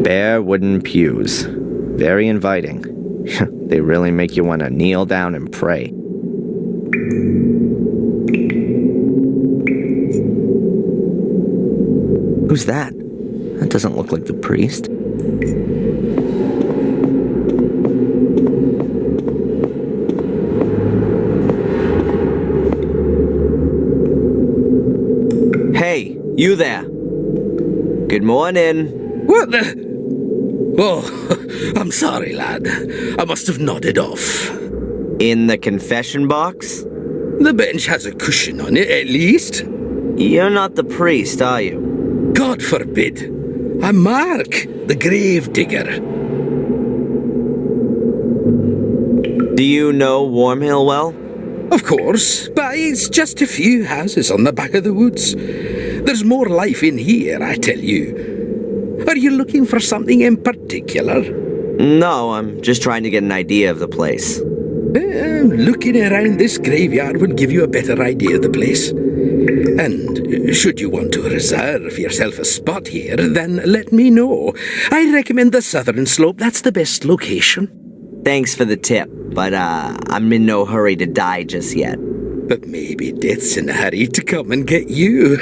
Bare wooden pews. Very inviting. They really make you want to kneel down and pray. Who's that? That doesn't look like the priest. Hey, you there. Good morning. What the? Oh, I'm sorry, lad. I must have nodded off. In the confession box? The bench has a cushion on it, at least. You're not the priest, are you? God forbid. I'm Mark, the grave digger. Do you know Wormhill well? Of course, but it's just a few houses on the back of the woods. There's more life in here, I tell you. Are you looking for something in particular? No, I'm just trying to get an idea of the place. Looking around this graveyard will give you a better idea of the place. And should you want to reserve yourself a spot here, then let me know. I recommend the southern slope. That's the best location. Thanks for the tip, but I'm in no hurry to die just yet. But maybe death's in a hurry to come and get you.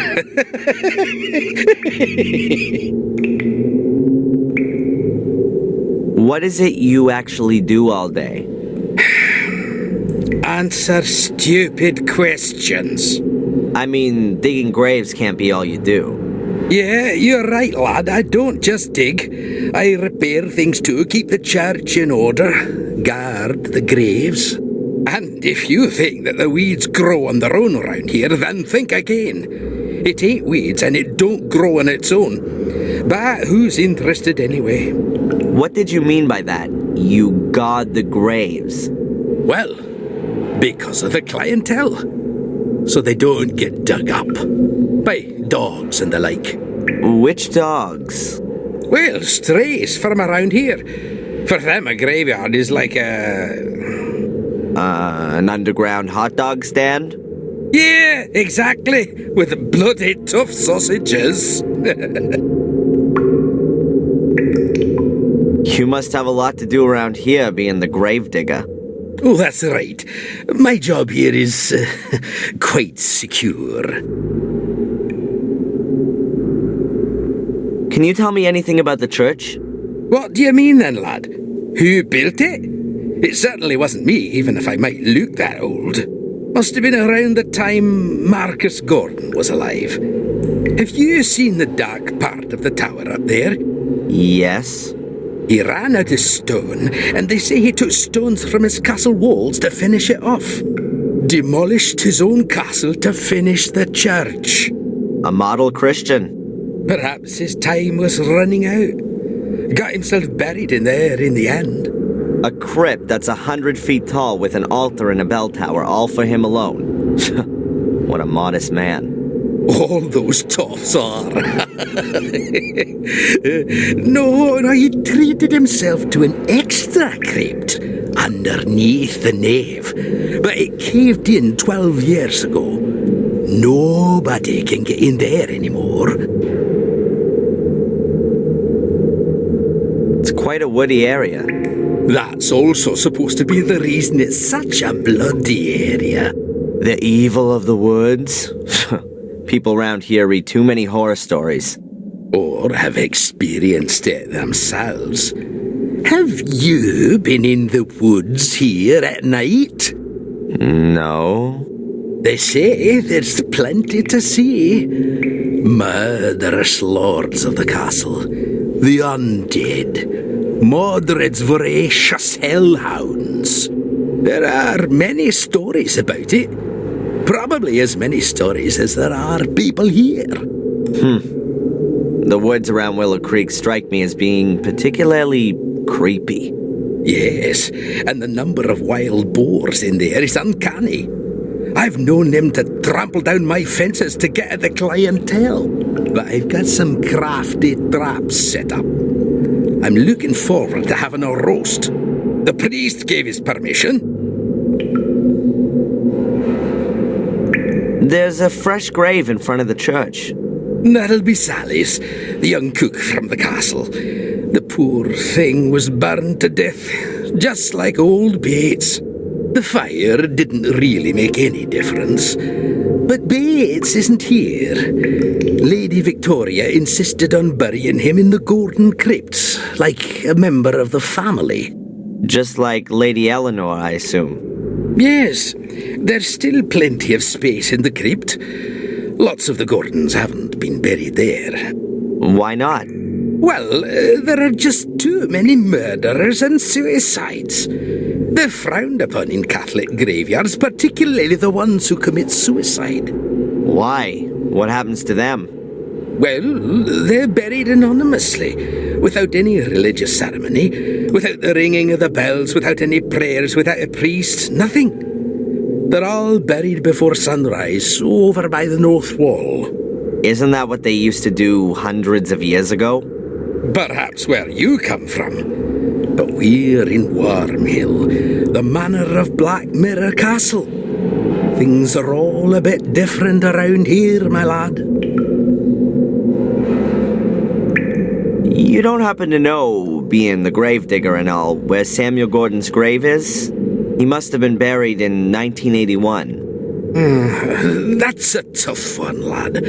What is it you actually do all day? Answer stupid questions. I mean, digging graves can't be all you do. Yeah, you're right, lad. I don't just dig. I repair things too, keep the church in order, guard the graves. And if you think that the weeds grow on their own around here, then think again. It ain't weeds and it don't grow on its own. But who's interested anyway? What did you mean by that? You guard the graves? Well, because of the clientele. So they don't get dug up by dogs and the like. Which dogs? Well, strays from around here. For them, a graveyard is like an underground hot dog stand? Yeah, exactly. With bloody tough sausages. You must have a lot to do around here, being the grave digger. Oh, that's right. My job here is quite secure. Can you tell me anything about the church? What do you mean then, lad? Who built it? It certainly wasn't me, even if I might look that old. Must have been around the time Marcus Gordon was alive. Have you seen the dark part of the tower up there? Yes. He ran out of stone, and they say he took stones from his castle walls to finish it off. Demolished his own castle to finish the church. A model Christian. Perhaps his time was running out. Got himself buried in there in the end. A crypt that's 100 feet tall with an altar and a bell tower, all for him alone. What a modest man. All those toffs are. No, he treated himself to an extra crypt underneath the nave. But it caved in 12 years ago. Nobody can get in there anymore. It's quite a woody area. That's also supposed to be the reason it's such a bloody area. The evil of the woods? People around here read too many horror stories. Or have experienced it themselves. Have you been in the woods here at night? No. They say there's plenty to see. Murderous lords of the castle. The undead. Mordred's voracious hellhounds. There are many stories about it. Probably as many stories as there are people here. The woods around Willow Creek strike me as being particularly creepy. Yes, and the number of wild boars in there is uncanny. I've known them to trample down my fences to get at the clientele. But I've got some crafty traps set up. I'm looking forward to having a roast. The priest gave his permission. There's a fresh grave in front of the church. That'll be Sally's, the young cook from the castle. The poor thing was burned to death, just like old Bates. The fire didn't really make any difference. But Bates isn't here. Lady Victoria insisted on burying him in the Golden Crypt, like a member of the family. Just like Lady Eleanor, I assume. Yes, there's still plenty of space in the crypt. Lots of the Gordons haven't been buried there. Why not? Well, there are just too many murderers and suicides. They're frowned upon in Catholic graveyards, particularly the ones who commit suicide. Why? What happens to them? Well, they're buried anonymously, without any religious ceremony, without the ringing of the bells, without any prayers, without a priest, nothing. They're all buried before sunrise, over by the north wall. Isn't that what they used to do hundreds of years ago? Perhaps where you come from. But we're in Wormhill, the manor of Black Mirror Castle. Things are all a bit different around here, my lad. You don't happen to know, being the gravedigger and all, where Samuel Gordon's grave is? He must have been buried in 1981. That's a tough one, lad.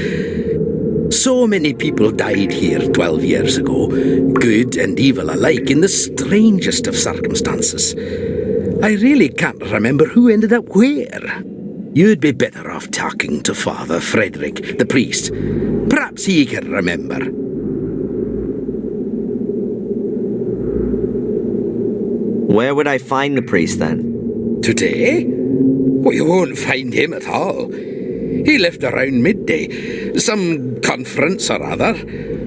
So many people died here 12 years ago, good and evil alike, in the strangest of circumstances. I really can't remember who ended up where. You'd be better off talking to Father Frederick, the priest. Perhaps he can remember. Where would I find the priest then? Today? Well, you won't find him at all. He left around midday. Some conference or other.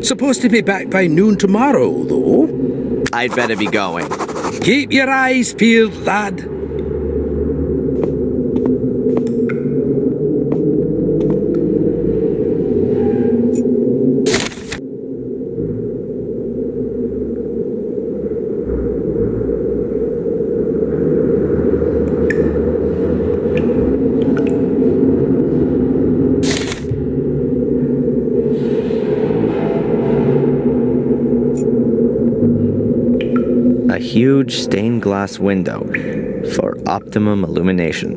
Supposed to be back by noon tomorrow, though. I'd better be going. Keep your eyes peeled, lad. A huge stained glass window for optimum illumination.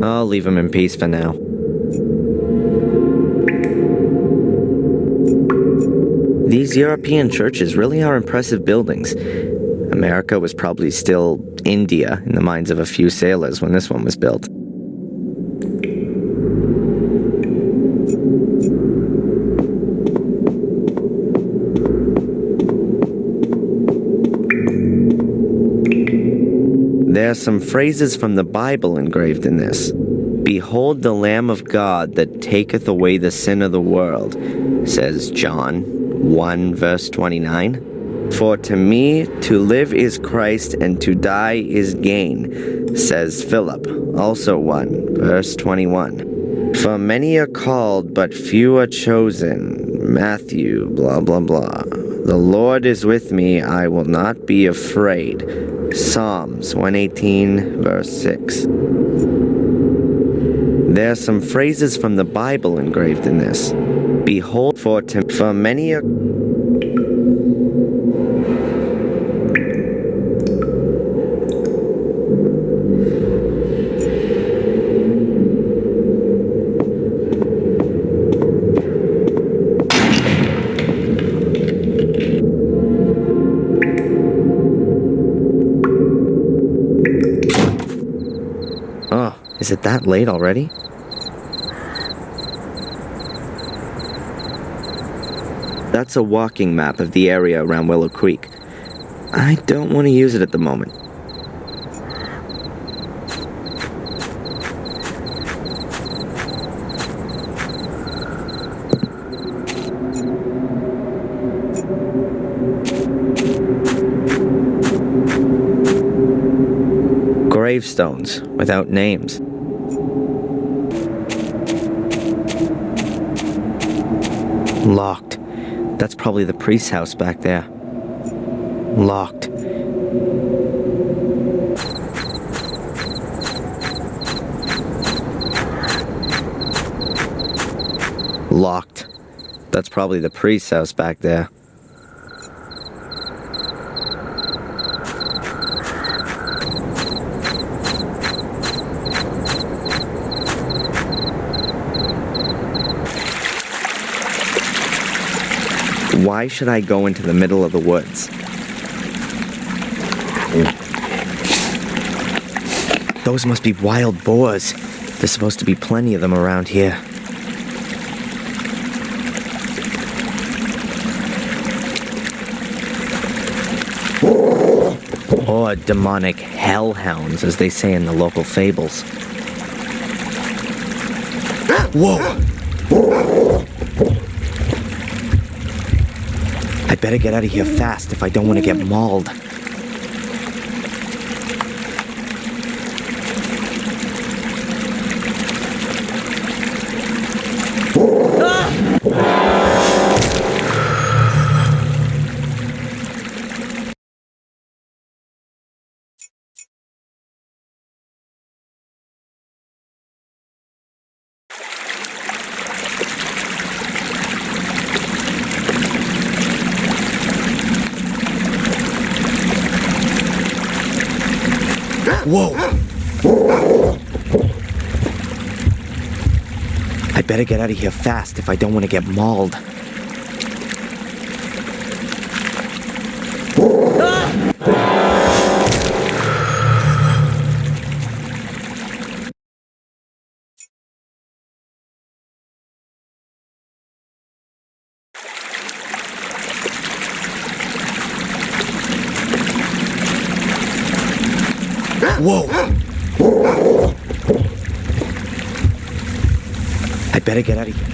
I'll leave him in peace for now. These European churches really are impressive buildings. America was probably still India in the minds of a few sailors when this one was built. There are some phrases from the Bible engraved in this. Behold the Lamb of God that taketh away the sin of the world, says John 1 verse 29. For to me to live is Christ and to die is gain, says Philip, also 1 verse 21. For many are called but few are chosen, Matthew blah blah blah. The Lord is with me, I will not be afraid. Psalms 118, verse 6. There are some phrases from the Bible engraved in this. Behold, for many are... Is it that late already? That's a walking map of the area around Willow Creek. I don't want to use it at the moment. Gravestones without names. Locked. That's probably the priest's house back there. Locked. That's probably the priest's house back there. Why should I go into the middle of the woods? Those must be wild boars. There's supposed to be plenty of them around here. Or demonic hellhounds, as they say in the local fables. Whoa! I better get out of here fast if I don't want to get mauled. Whoa! I better get out of here fast if I don't want to get mauled. Whoa! I better get out of here.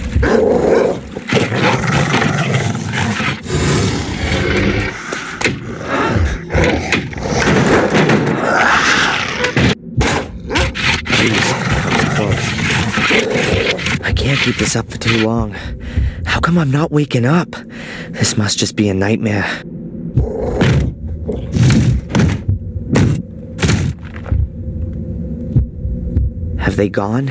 Jeez, that was close. I can't keep this up for too long. How come I'm not waking up? This must just be a nightmare. Have they gone?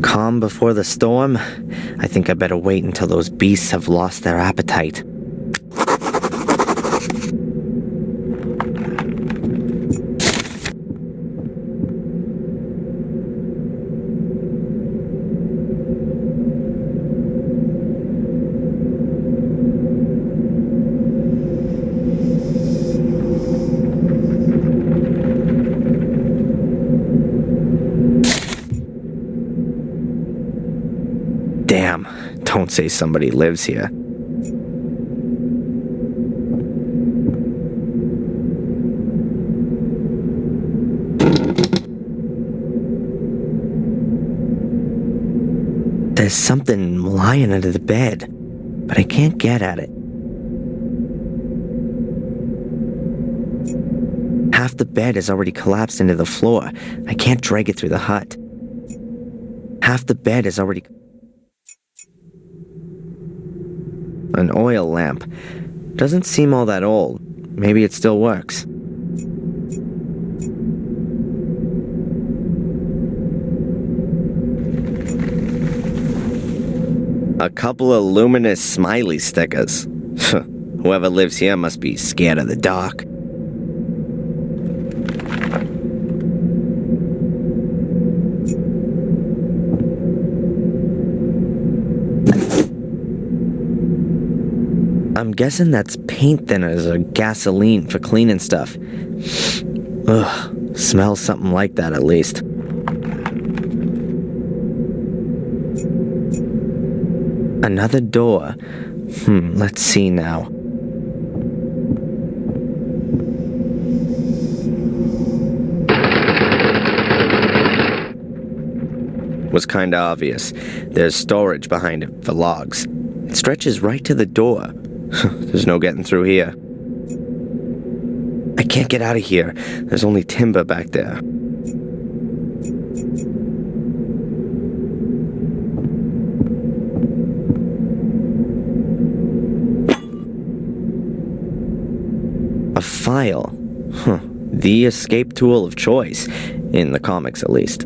Calm before the storm? I think I better wait until those beasts have lost their appetite. Damn, don't say somebody lives here. There's something lying under the bed, but I can't get at it. Half the bed is already collapsed into the floor. I can't drag it through the hut. Half the bed is already... An oil lamp. Doesn't seem all that old. Maybe it still works. A couple of luminous smiley stickers. Whoever lives here must be scared of the dark. I'm guessing that's paint thinners or gasoline for cleaning stuff. Ugh, smells something like that at least. Another door. Let's see now. Was kinda obvious. There's storage behind it for logs. It stretches right to the door. There's no getting through here. I can't get out of here. There's only timber back there. A file. The escape tool of choice, in the comics at least.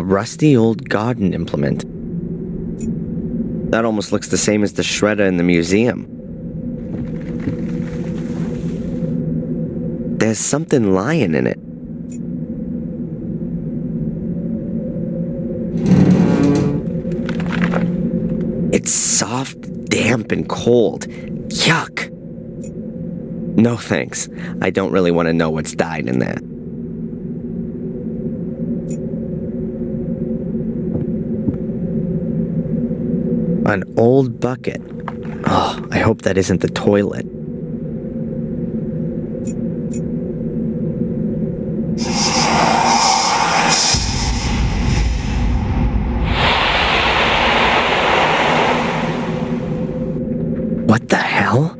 rusty old garden implement. That almost looks the same as the shredder in the museum. There's something lying in it. It's soft, damp, and cold. Yuck! No thanks. I don't really want to know what's died in there. An old bucket. Oh, I hope that isn't the toilet. What the hell?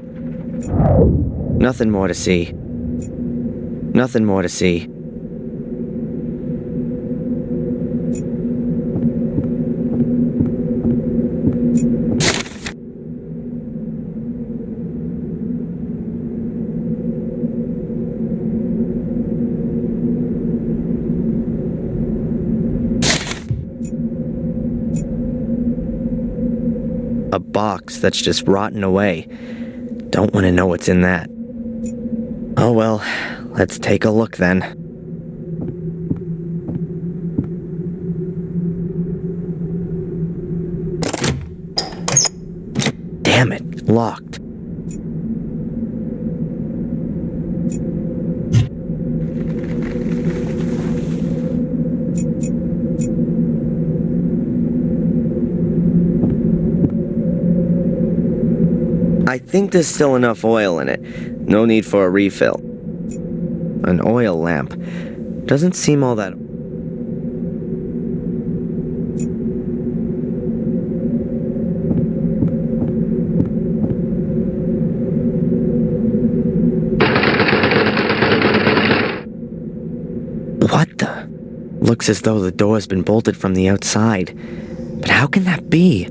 Nothing more to see. Nothing more to see. A box that's just rotting away. Don't want to know what's in that. Oh well, let's take a look then. Damn it, locked. I think there's still enough oil in it. No need for a refill. An oil lamp. Doesn't seem all that... What the? Looks as though the door's been bolted from the outside. But how can that be?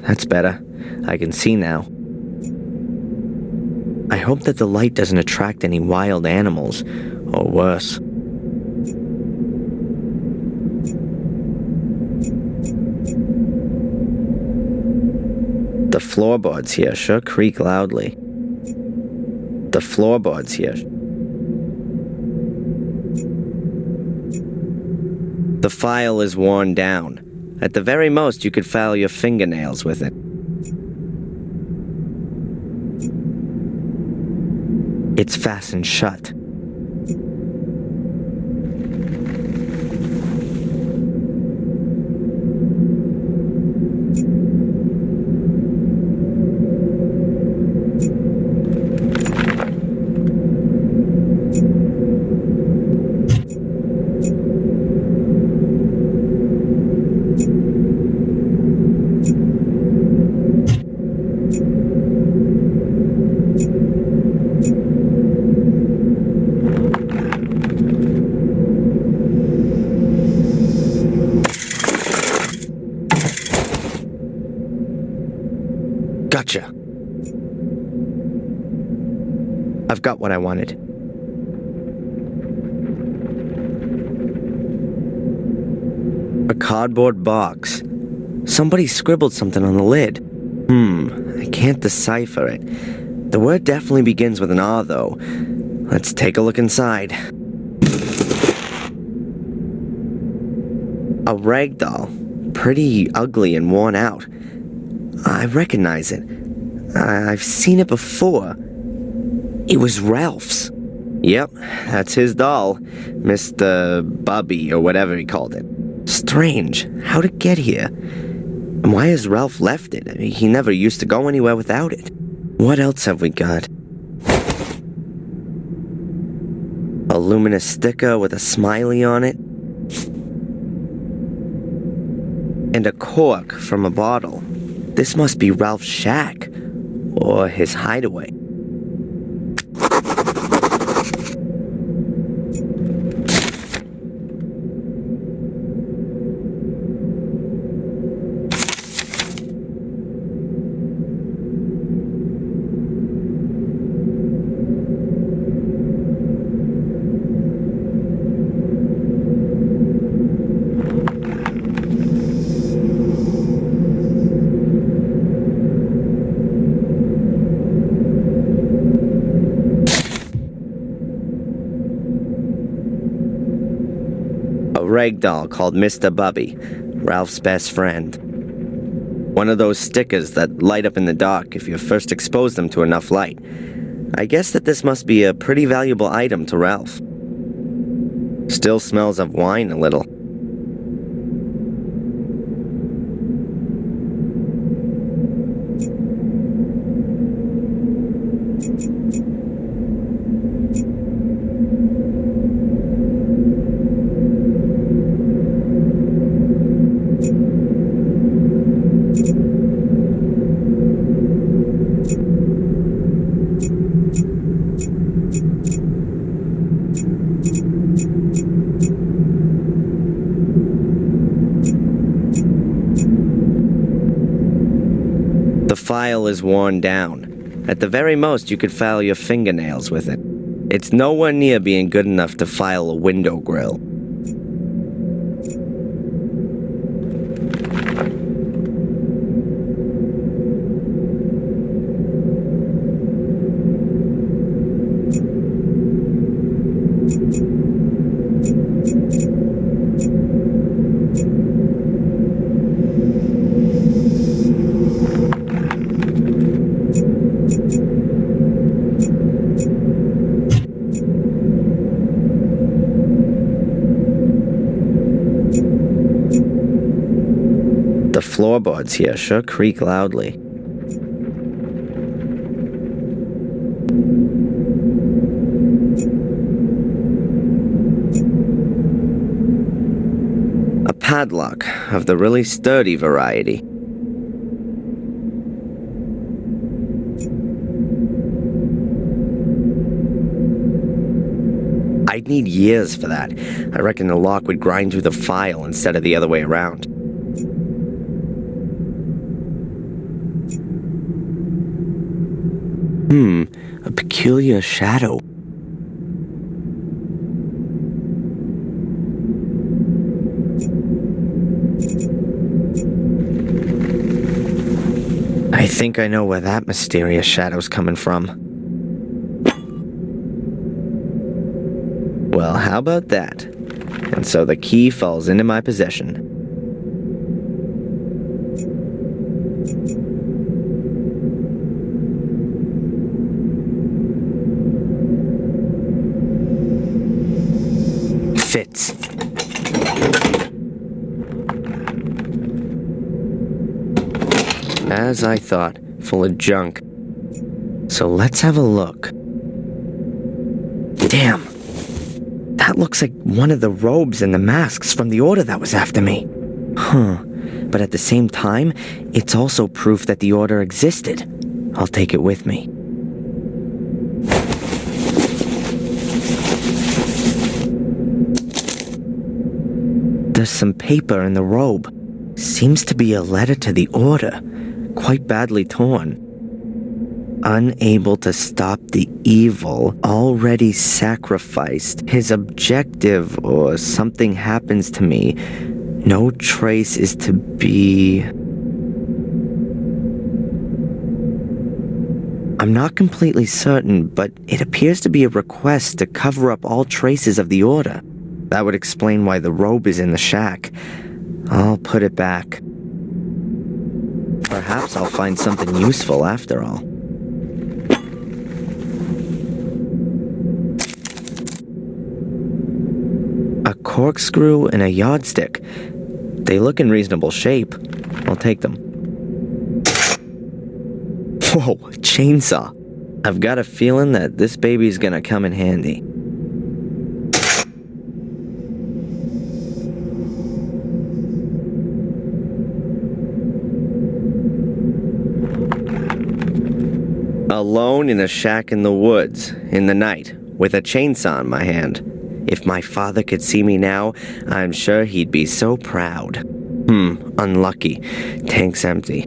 That's better. I can see now. I hope that the light doesn't attract any wild animals, or worse. The floorboards here sure creak loudly. The floorboards here. The file is worn down. At the very most, you could file your fingernails with it. It's fastened shut. Gotcha. I've got what I wanted. A cardboard box. Somebody scribbled something on the lid. I can't decipher it. The word definitely begins with an R, though. Let's take a look inside. A rag doll. Pretty ugly and worn out. I recognize it. I've seen it before. It was Ralph's. Yep, that's his doll. Mr. Bubby, or whatever he called it. Strange. How'd it get here? And why has Ralph left it? I mean, he never used to go anywhere without it. What else have we got? A luminous sticker with a smiley on it. And a cork from a bottle. This must be Ralph's shack. Or his hideaway. rag doll called Mr. Bubby, Ralph's best friend. One of those stickers that light up in the dark if you first expose them to enough light. I guess that this must be a pretty valuable item to Ralph. Still smells of wine a little. The file is worn down. At the very most, you could file your fingernails with it. It's nowhere near being good enough to file a window grill. The floorboards here sure creak loudly. A padlock of the really sturdy variety. I'd need years for that. I reckon the lock would grind through the file instead of the other way around. A peculiar shadow. I think I know where that mysterious shadow's coming from. Well, how about that? And so the key falls into my possession. Fits. As I thought, full of junk. So let's have a look. Damn! That looks like one of the robes and the masks from the order that was after me. But at the same time, it's also proof that the order existed. I'll take it with me. There's some paper in the robe. Seems to be a letter to the order. Quite badly torn. Unable to stop the evil, already sacrificed. His objective, or something happens to me. No trace is to be... I'm not completely certain, but it appears to be a request to cover up all traces of the order. That would explain why the robe is in the shack. I'll put it back. Perhaps I'll find something useful after all. A corkscrew and a yardstick. They look in reasonable shape. I'll take them. Whoa, chainsaw. I've got a feeling that this baby's gonna come in handy. Alone in a shack in the woods, in the night, with a chainsaw in my hand. If my father could see me now, I'm sure he'd be so proud. Unlucky. Tank's empty.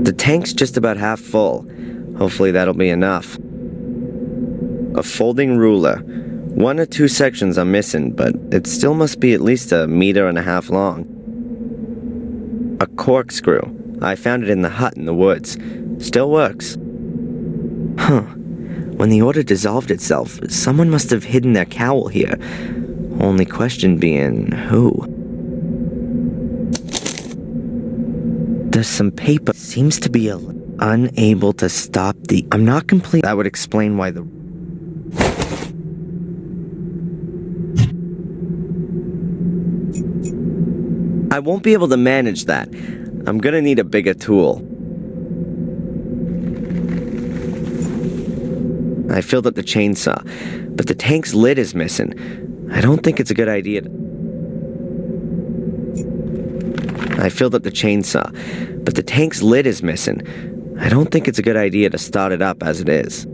The tank's just about half full. Hopefully that'll be enough. A folding ruler. 1 or 2 sections are missing, but it still must be at least 1.5 meters long. A corkscrew. I found it in the hut in the woods. Still works. When the order dissolved itself, someone must have hidden their cowl here. Only question being, who? There's some paper. Seems to be unable to stop the... I'm not complete. That would explain why the... I won't be able to manage that. I'm gonna need a bigger tool. I filled up the chainsaw, but the tank's lid is missing. I don't think it's a good idea to... I filled up the chainsaw, but the tank's lid is missing. I don't think it's a good idea to start it up as it is.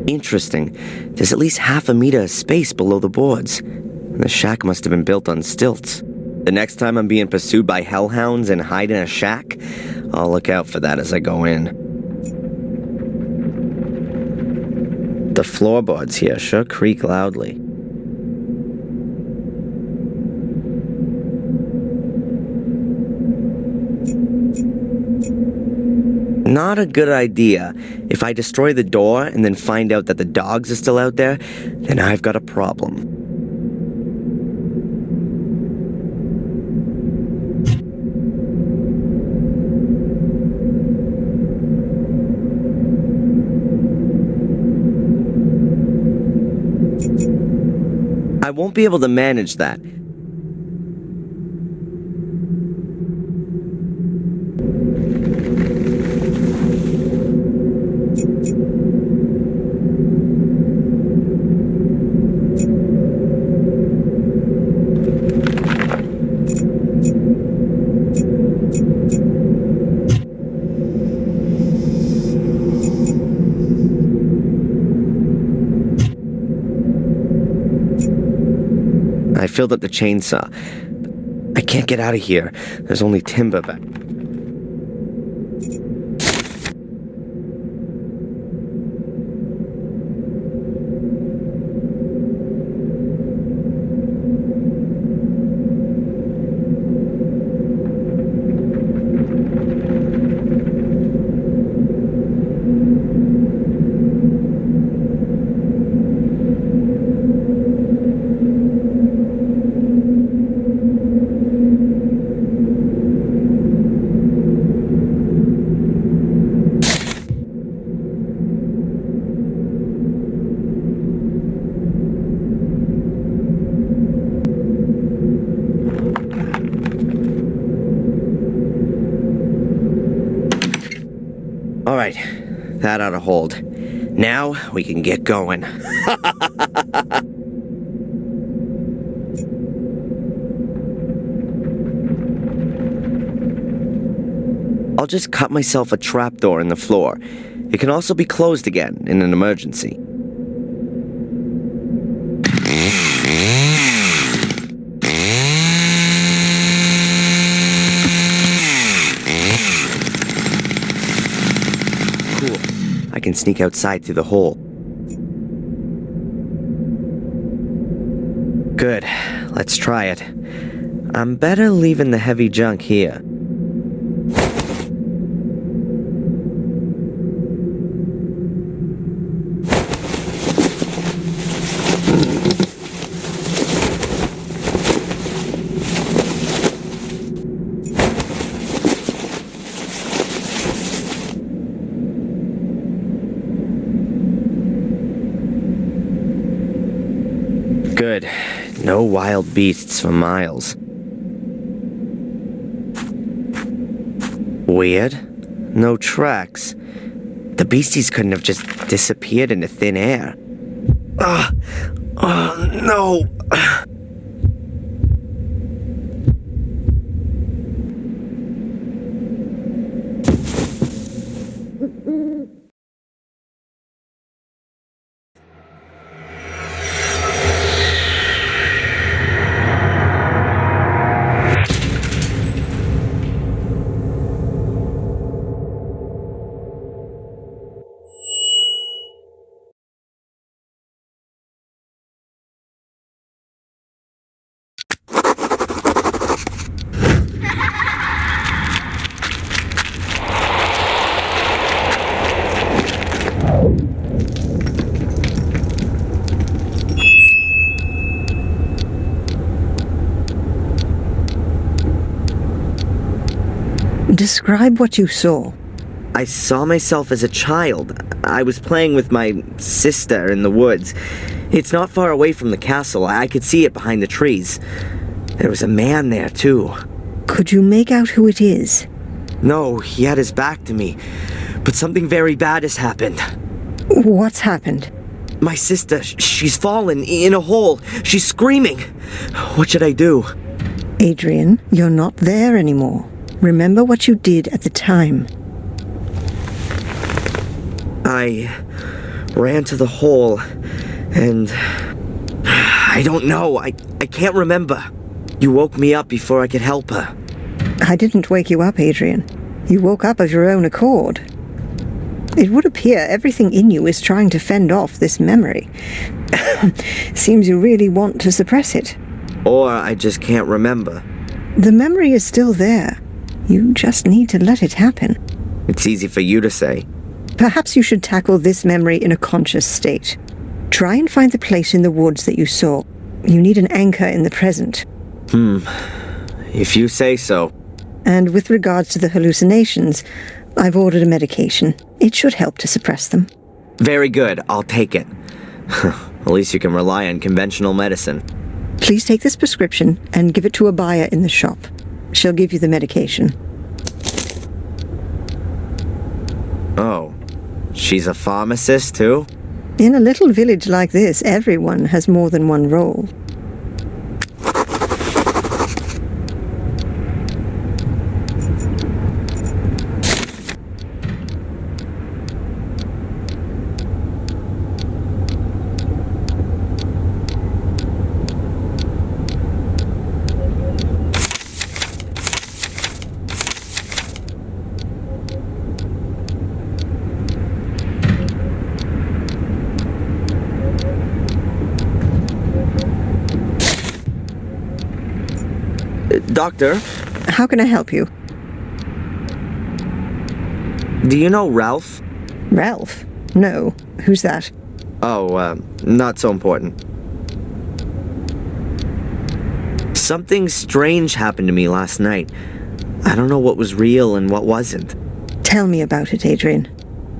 Interesting. There's at least half a meter of space below the boards. The shack must have been built on stilts. The next time I'm being pursued by hellhounds and hide in a shack, I'll look out for that as I go in. The floorboards here sure creak loudly. Not a good idea. If I destroy the door and then find out that the dogs are still out there, then I've got a problem. I won't be able to manage that. I filled up the chainsaw. I can't get out of here. There's only timber back. All right, that ought to hold. Now we can get going. I'll just cut myself a trapdoor in the floor. It can also be closed again in an emergency. I can sneak outside through the hole. Good. Let's try it. I'm better leaving the heavy junk here. Good. No wild beasts for miles. Weird. No tracks. The beasties couldn't have just disappeared into thin air. No! Describe what you saw. I saw myself as a child. I was playing with my sister in the woods. It's not far away from the castle. I could see it behind the trees. There was a man there, too. Could you make out who it is? No, he had his back to me. But something very bad has happened. What's happened? My sister, she's fallen in a hole. She's screaming. What should I do? Adrian, you're not there anymore. Remember what you did at the time. I ran to the hole, and I don't know. I can't remember. You woke me up before I could help her. I didn't wake you up, Adrian. You woke up of your own accord. It would appear everything in you is trying to fend off this memory. Seems you really want to suppress it. Or I just can't remember. The memory is still there. You just need to let it happen. It's easy for you to say. Perhaps you should tackle this memory in a conscious state. Try and find the place in the woods that you saw. You need an anchor in the present. If you say so. And with regards to the hallucinations, I've ordered a medication. It should help to suppress them. Very good, I'll take it. At least you can rely on conventional medicine. Please take this prescription and give it to a buyer in the shop. She'll give you the medication. Oh, she's a pharmacist too? In a little village like this, everyone has more than one role. Doctor? How can I help you? Do you know Ralph? Ralph? No. Who's that? Oh, not so important. Something strange happened to me last night. I don't know what was real and what wasn't. Tell me about it, Adrian.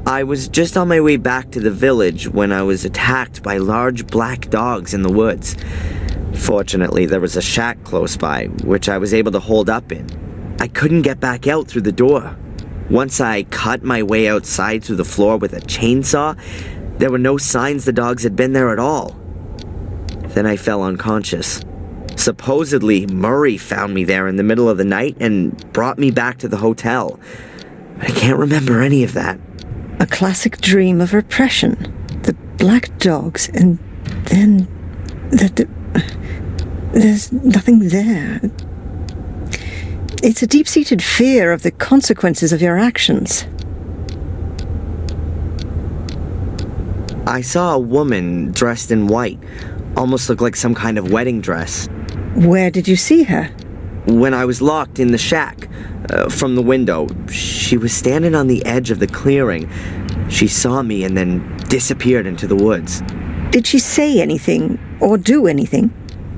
I was just on my way back to the village when I was attacked by large black dogs in the woods. Fortunately, there was a shack close by, which I was able to hold up in. I couldn't get back out through the door. Once I cut my way outside through the floor with a chainsaw, there were no signs the dogs had been there at all. Then I fell unconscious. Supposedly, Murray found me there in the middle of the night and brought me back to the hotel. But I can't remember any of that. A classic dream of repression. The black dogs, and then... There's nothing there. It's a deep-seated fear of the consequences of your actions. I saw a woman dressed in white, almost looked like some kind of wedding dress. Where did you see her? When I was locked in the shack, from the window, she was standing on the edge of the clearing. She saw me and then disappeared into the woods. Did she say anything or do anything?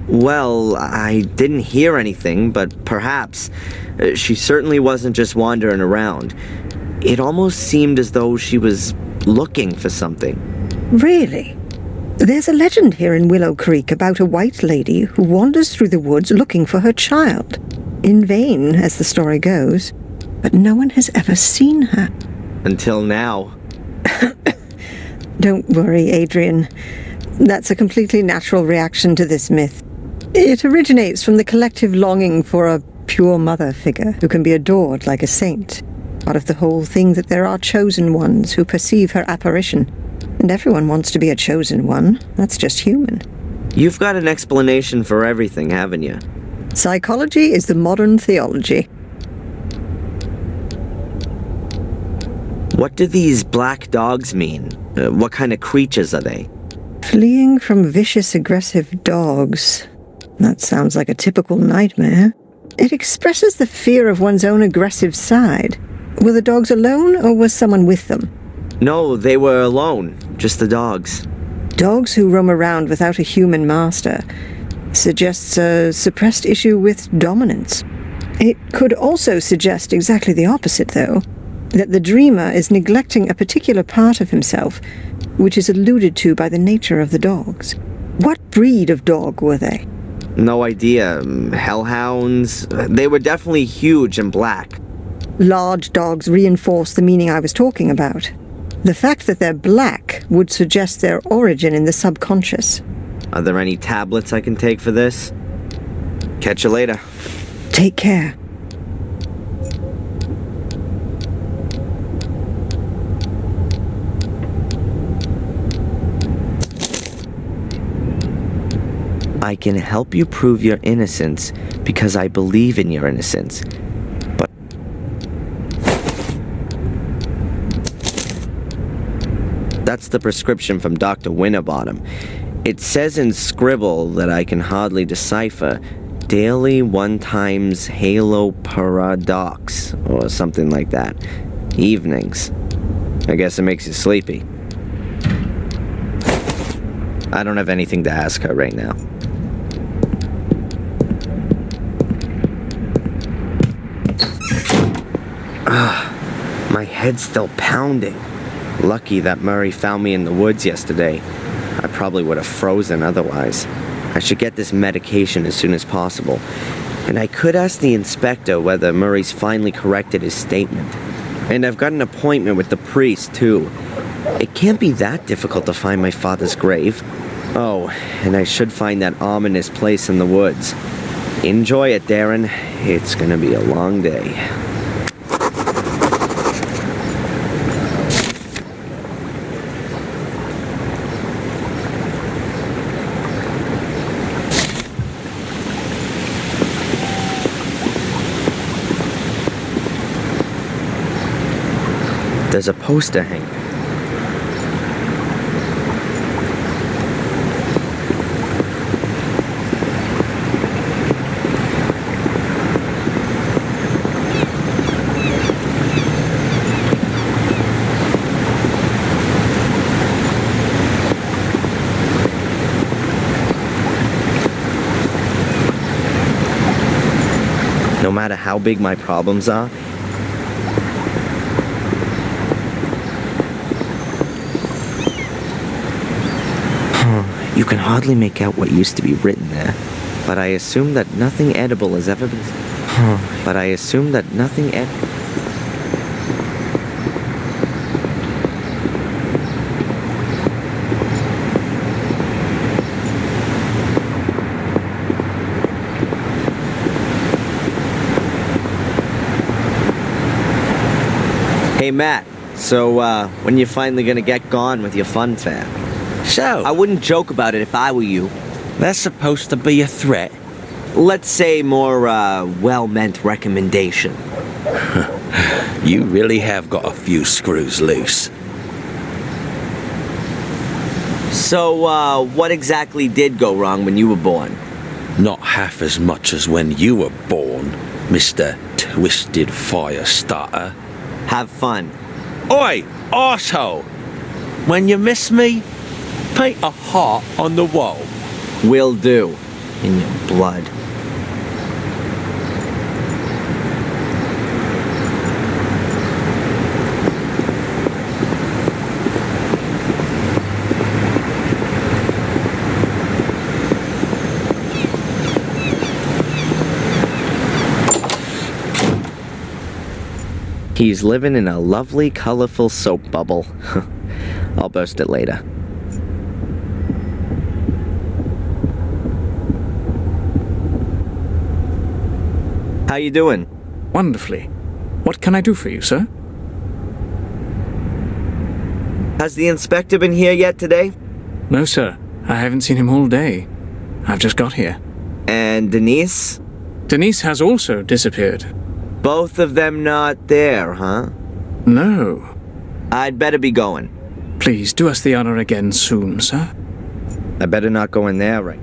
Well, I didn't hear anything, but perhaps. She certainly wasn't just wandering around. It almost seemed as though she was looking for something. Really? There's a legend here in Willow Creek about a white lady who wanders through the woods looking for her child. In vain, as the story goes. But no one has ever seen her. Until now. Don't worry, Adrian. That's a completely natural reaction to this myth. It originates from the collective longing for a pure mother figure who can be adored like a saint. Part of the whole thing that there are chosen ones who perceive her apparition. And everyone wants to be a chosen one. That's just human. You've got an explanation for everything, haven't you? Psychology is the modern theology. What do these black dogs mean? What kind of creatures are they? Fleeing from vicious, aggressive dogs. That sounds like a typical nightmare. It expresses the fear of one's own aggressive side. Were the dogs alone, or was someone with them? No, they were alone. Just the dogs. Dogs who roam around without a human master suggests a suppressed issue with dominance. It could also suggest exactly the opposite, though. That the dreamer is neglecting a particular part of himself, which is alluded to by the nature of the dogs. What breed of dog were they? No idea. Hellhounds? They were definitely huge and black. Large dogs reinforce the meaning I was talking about. The fact that they're black would suggest their origin in the subconscious. Are there any tablets I can take for this? Catch you later. Take care. I can help you prove your innocence because I believe in your innocence. But that's the prescription from Dr. Winterbottom. It says in scribble that I can hardly decipher daily 1 times halo paradox or something like that. Evenings. I guess it makes you sleepy. I don't have anything to ask her right now. My head's still pounding. Lucky that Murray found me in the woods yesterday. I probably would have frozen otherwise. I should get this medication as soon as possible. And I could ask the inspector whether Murray's finally corrected his statement. And I've got an appointment with the priest, too. It can't be that difficult to find my father's grave. Oh, and I should find that ominous place in the woods. Enjoy it, Darren. It's gonna be a long day. There's a poster hanging. No matter how big my problems are, you can hardly make out what used to be written there. But I assume that nothing edible has ever been... But I assume that nothing Hey, Matt. So, when you finally gonna get gone with your fun fair? So, I wouldn't joke about it if I were you. that's supposed to be a threat? Let's say more, well-meant recommendation. You really have got a few screws loose. So, what exactly did go wrong when you were born? Not half as much as when you were born, Mr. Twisted Fire Starter. Have fun. Oi, arsehole! When you miss me, paint a heart on the wall. Will do. In your blood. He's living in a lovely, colorful soap bubble. I'll burst it later. How you doing? Wonderfully. What can I do for you, sir? Has the inspector been here yet today? No, sir. I haven't seen him all day. I've just got here. And Denise? Denise has also disappeared. Both of them not there, huh? No. I'd better be going. Please, do us the honor again soon, sir. I better not go in there right.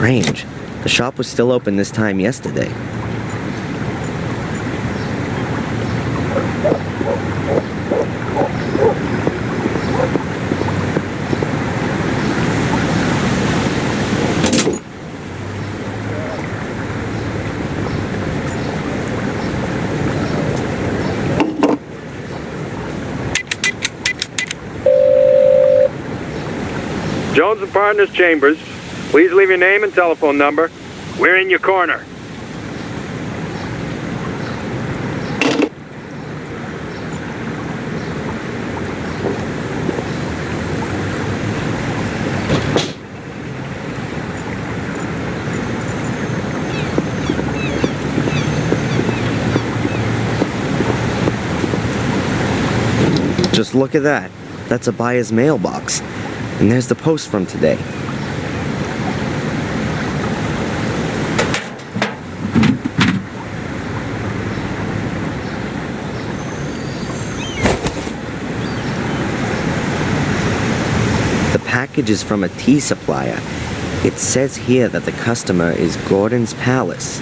Strange. The shop was still open this time yesterday. Jones and Partners Chambers. Please leave your name and telephone number. We're in your corner. Just look at that. That's a buyer's mailbox. And there's the post from today. The package is from a tea supplier. It says here that the customer is Gordon's Palace.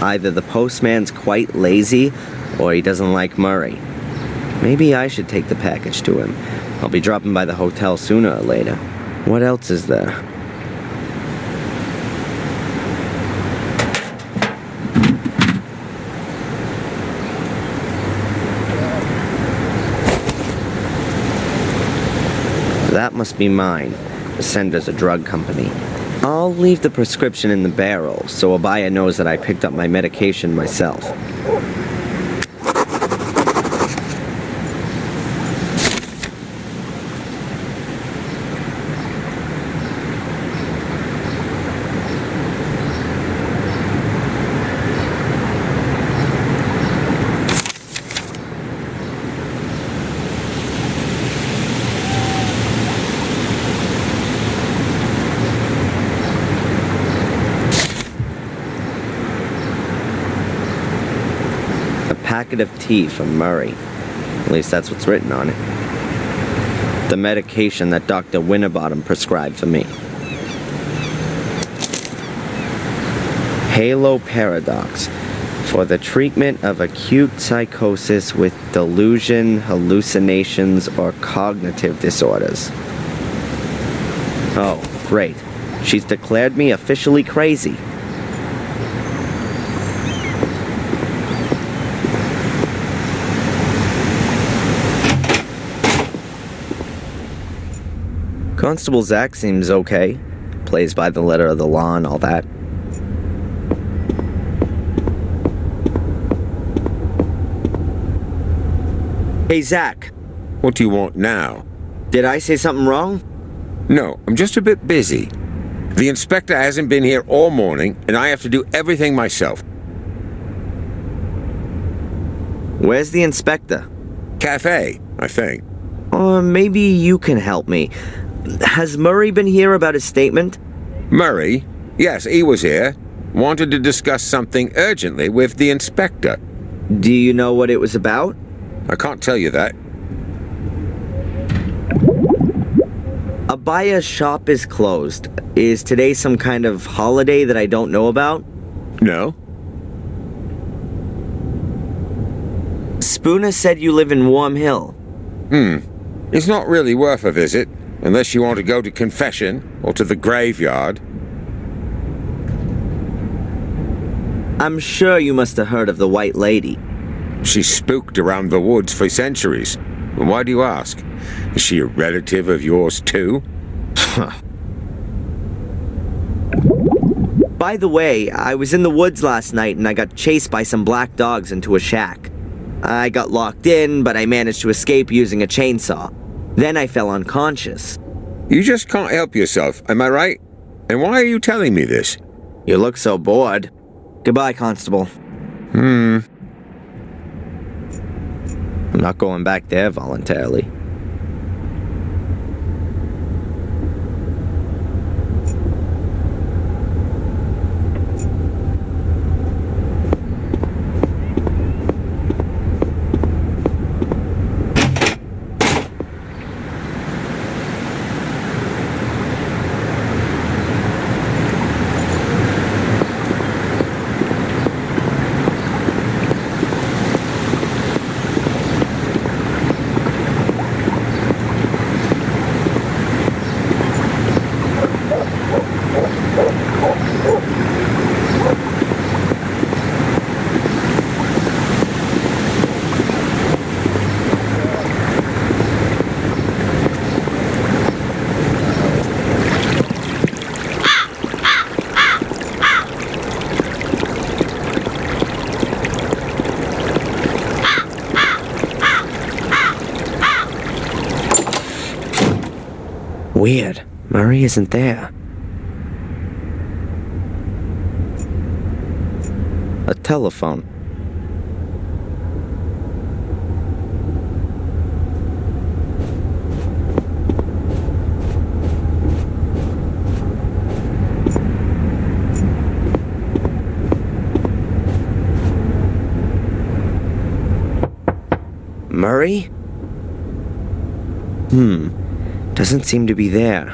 Either the postman's quite lazy, or he doesn't like Murray. Maybe I should take the package to him. I'll be dropping by the hotel sooner or later. What else is there? That must be mine. The sender's a drug company. I'll leave the prescription in the barrel so a buyer knows that I picked up my medication myself. Packet of tea from Murray. At least that's what's written on it. The medication that Dr. Winterbottom prescribed for me. Halo Paradox. For the treatment of acute psychosis with delusion, hallucinations, or cognitive disorders. Oh, great. She's declared me officially crazy. Constable Zach seems okay. Plays by the letter of the law and all that. Hey, Zach. What do you want now? Did I say something wrong? No, I'm just a bit busy. The inspector hasn't been here all morning, and I have to do everything myself. Where's the inspector? Cafe, I think. Or maybe you can help me. Has Murray been here about his statement? Murray? Yes, he was here. Wanted to discuss something urgently with the inspector. Do you know what it was about? I can't tell you that. Abaya's shop is closed. Is today some kind of holiday that I don't know about? No. Spooner said you live in Warm Hill. It's not really worth a visit, unless you want to go to confession or to the graveyard. I'm sure you must have heard of the White Lady. She's spooked around the woods for centuries. Why do you ask? Is she a relative of yours too? By the way, I was in the woods last night and I got chased by some black dogs into a shack. I got locked in, but I managed to escape using a chainsaw. Then I fell unconscious. You just can't help yourself, am I right? And why are you telling me this? You look so bored. Goodbye, Constable. I'm not going back there voluntarily. Weird. Murray isn't there. A telephone. Murray? Doesn't seem to be there.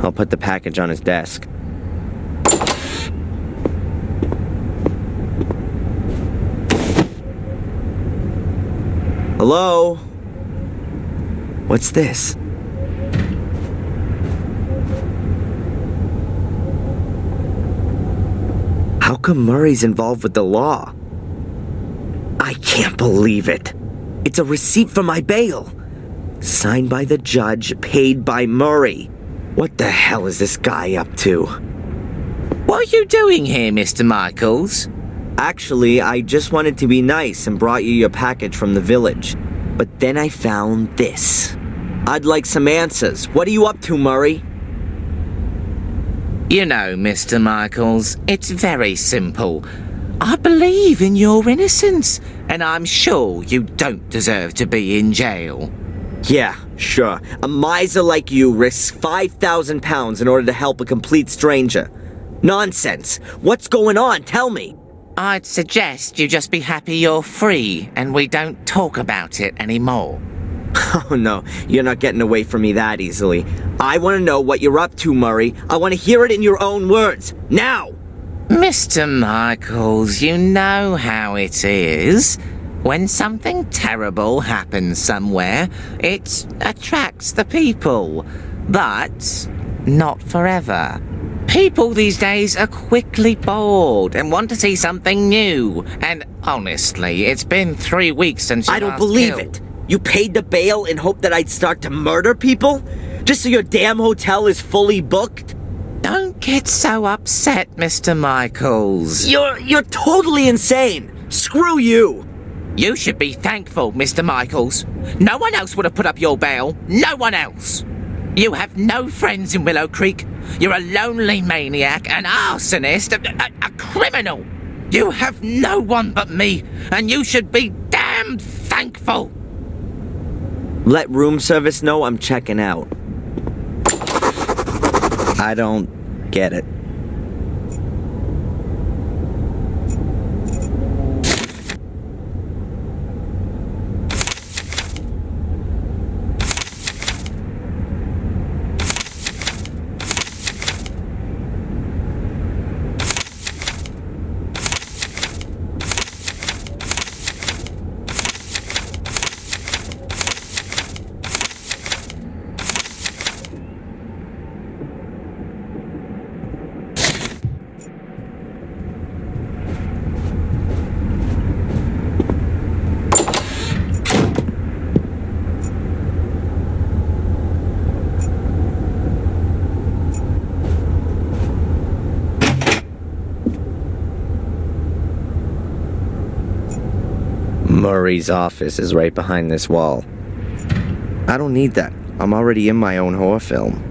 I'll put the package on his desk. Hello? What's this? How come Murray's involved with the law? I can't believe it. It's a receipt for my bail. Signed by the judge, paid by Murray. What the hell is this guy up to? What are you doing here, Mr. Michaels? Actually, I just wanted to be nice and brought you your package from the village. But then I found this. I'd like some answers. What are you up to, Murray? You know, Mr. Michaels, it's very simple. I believe in your innocence, and I'm sure you don't deserve to be in jail. Yeah, sure. A miser like you risks 5,000 pounds in order to help a complete stranger. Nonsense. What's going on? Tell me. I'd suggest you just be happy you're free and we don't talk about it anymore. Oh no, you're not getting away from me that easily. I want to know what you're up to, Murray. I want to hear it in your own words. Now! Mr. Michaels, you know how it is. When something terrible happens somewhere, it attracts the people. But not forever. People these days are quickly bored and want to see something new. And honestly, it's been 3 weeks since you I don't last believe killed. it. You paid the bail in hope that I'd start to murder people? Just so your damn hotel is fully booked? Don't get so upset, Mr. Michaels. You're totally insane. Screw you. You should be thankful, Mr. Michaels. No one else would have put up your bail. No one else. You have no friends in Willow Creek. You're a lonely maniac, an arsonist, a criminal. You have no one but me, and you should be damn thankful. Let room service know I'm checking out. I don't get it. Murray's office is right behind this wall. I don't need that. I'm already in my own horror film.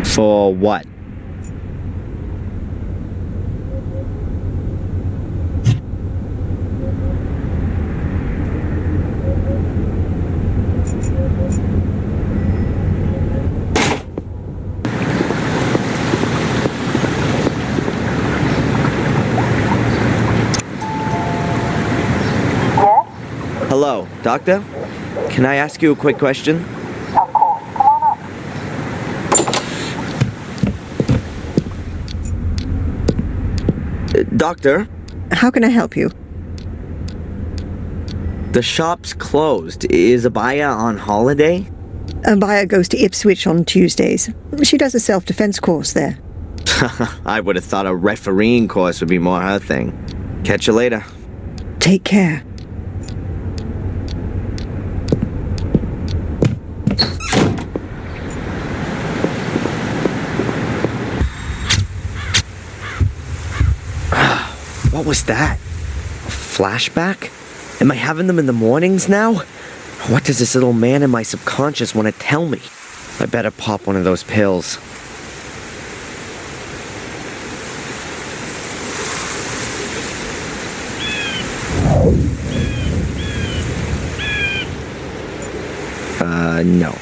For what? Hello, Doctor? Can I ask you a quick question? Of course. Come on up. Doctor? How can I help you? The shop's closed. Is Abaya on holiday? Abaya goes to Ipswich on Tuesdays. She does a self-defense course there. I would have thought a refereeing course would be more her thing. Catch you later. Take care. What was that? A flashback? Am I having them in the mornings now? What does this little man in my subconscious want to tell me? I better pop one of those pills. No.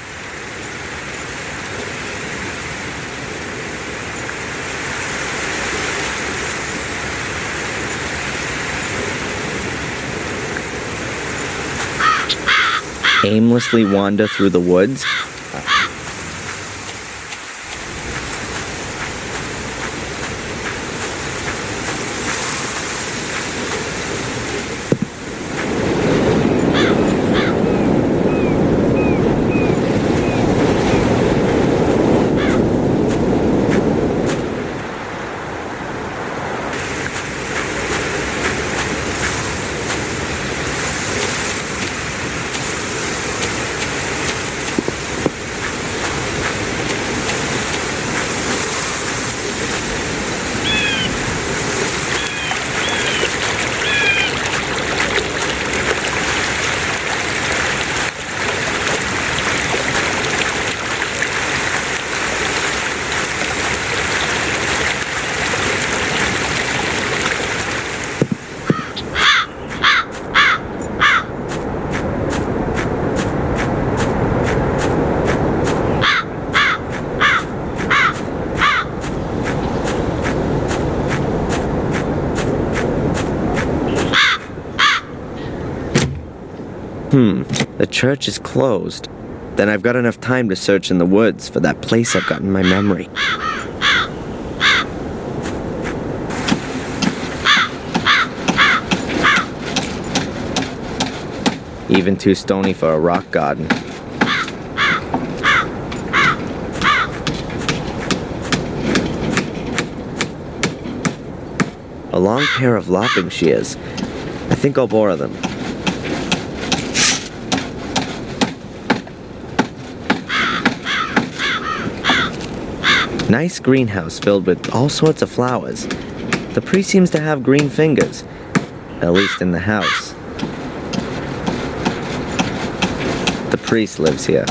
Aimlessly wander through the woods? The church is closed. Then I've got enough time to search in the woods for that place I've got in my memory. Even too stony for a rock garden. A long pair of lopping shears. I think I'll borrow them. Nice greenhouse filled with all sorts of flowers. The priest seems to have green fingers, at least in the house. The priest lives here.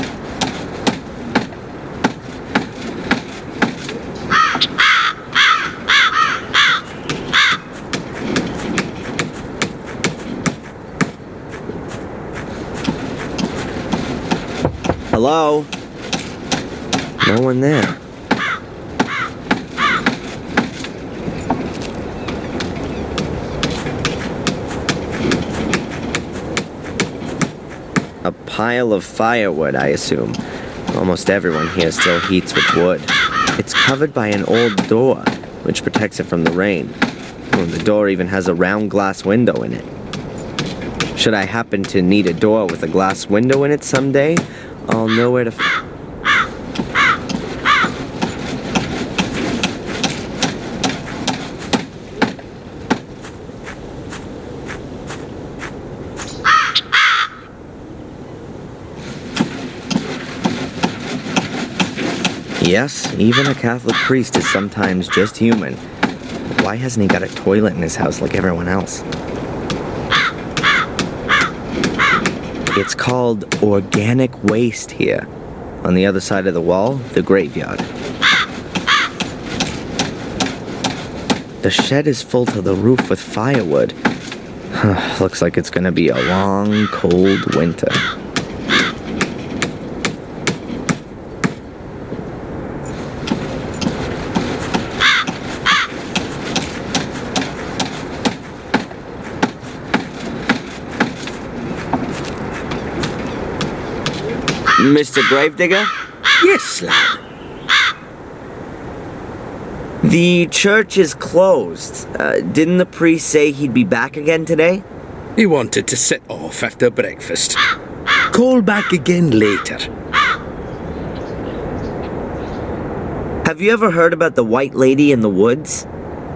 Hello? No one there. A pile of firewood, I assume. Almost everyone here still heats with wood. It's covered by an old door, which protects it from the rain. The door even has a round glass window in it. Should I happen to need a door with a glass window in it someday, I'll know where to Yes, even a Catholic priest is sometimes just human. Why hasn't he got a toilet in his house like everyone else? It's called organic waste here. On the other side of the wall, the graveyard. The shed is full to the roof with firewood. Looks like it's gonna be a long, cold winter. Mr. Gravedigger? Yes, lad. The church is closed. Didn't the priest say he'd be back again today? He wanted to sit off after breakfast. Call back again later. Have you ever heard about the white lady in the woods?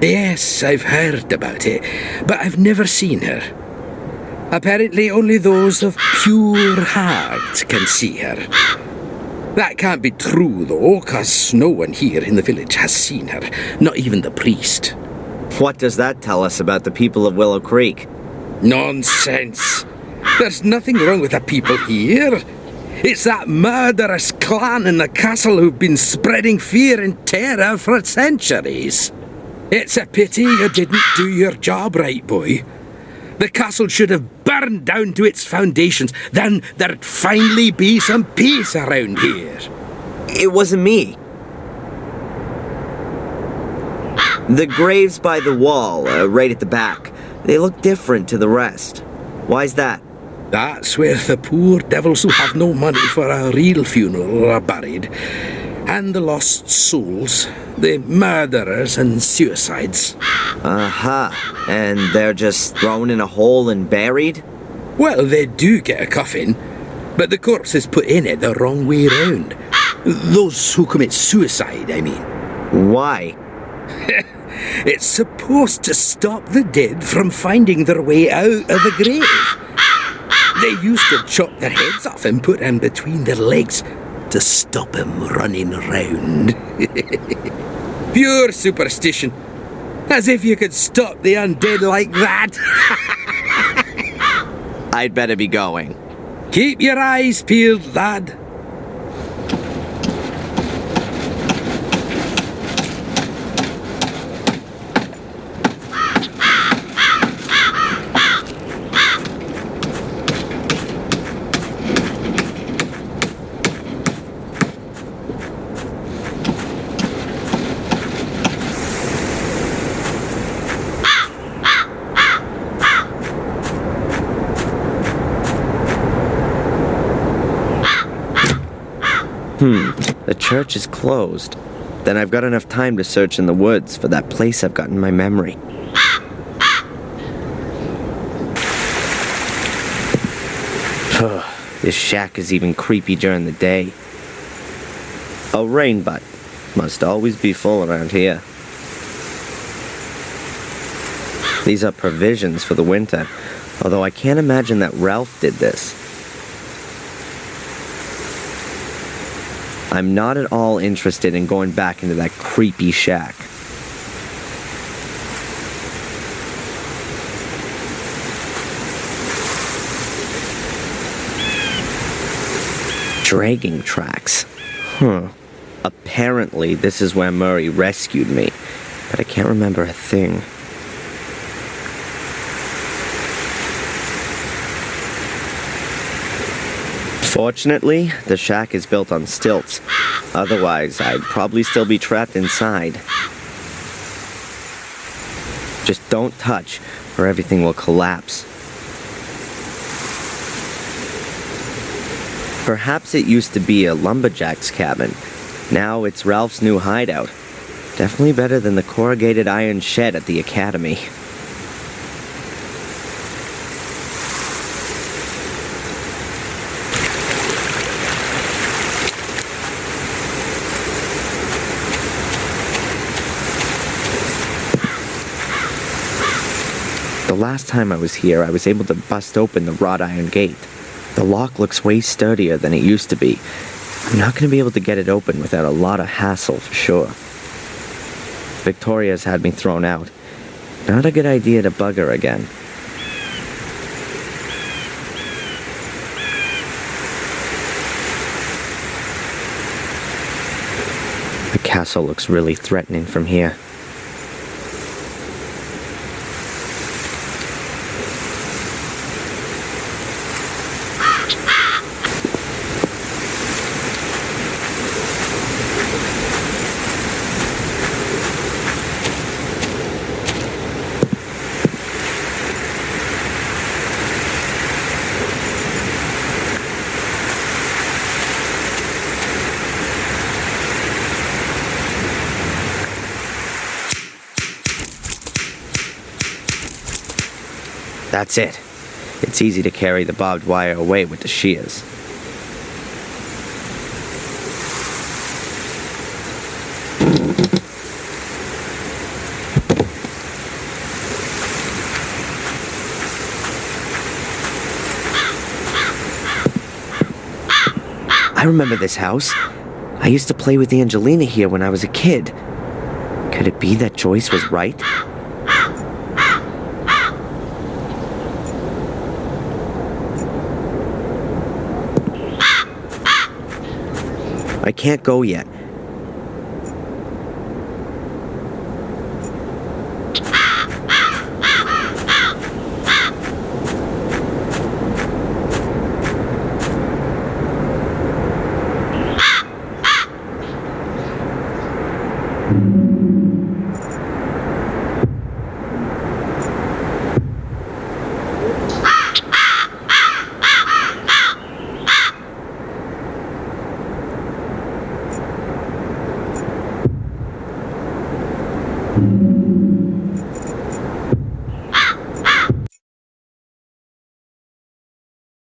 Yes, I've heard about it, but I've never seen her. Apparently only those of pure heart can see her. That can't be true, though, 'cause no one here in the village has seen her, not even the priest. What does that tell us about the people of Willow Creek? Nonsense. There's nothing wrong with the people here. It's that murderous clan in the castle who've been spreading fear and terror for centuries. It's a pity you didn't do your job right, boy. The castle should have burned down to its foundations. Then there'd finally be some peace around here. It wasn't me. The graves by the wall, right at the back, they look different to the rest. Why's that? That's where the poor devils who have no money for a real funeral are buried. And the lost souls, the murderers and suicides. Aha. And they're just thrown in a hole and buried? Well, they do get a coffin, but the corpse is put in it the wrong way round. Those who commit suicide, I mean. Why? It's supposed to stop the dead from finding their way out of the grave. They used to chop their heads off and put them between their legs to stop them running around. Pure superstition. As if you could stop the undead like that. I'd better be going. Keep your eyes peeled, lad. The church is closed. Then I've got enough time to search in the woods for that place I've got in my memory. This shack is even creepy during the day. A rain butt. Must always be full around here. These are provisions for the winter, although I can't imagine that Ralph did this. I'm not at all interested in going back into that creepy shack. Dragging tracks. Apparently, this is where Murray rescued me, but I can't remember a thing. Fortunately, the shack is built on stilts. Otherwise, I'd probably still be trapped inside. Just don't touch, or everything will collapse. Perhaps it used to be a lumberjack's cabin. Now it's Ralph's new hideout. Definitely better than the corrugated iron shed at the academy. The last time I was here, I was able to bust open the wrought iron gate. The lock looks way sturdier than it used to be. I'm not going to be able to get it open without a lot of hassle, for sure. Victoria's had me thrown out. Not a good idea to bug her again. The castle looks really threatening from here. That's it. It's easy to carry the barbed wire away with the shears. I remember this house. I used to play with Angelina here when I was a kid. Could it be that Joyce was right? I can't go yet.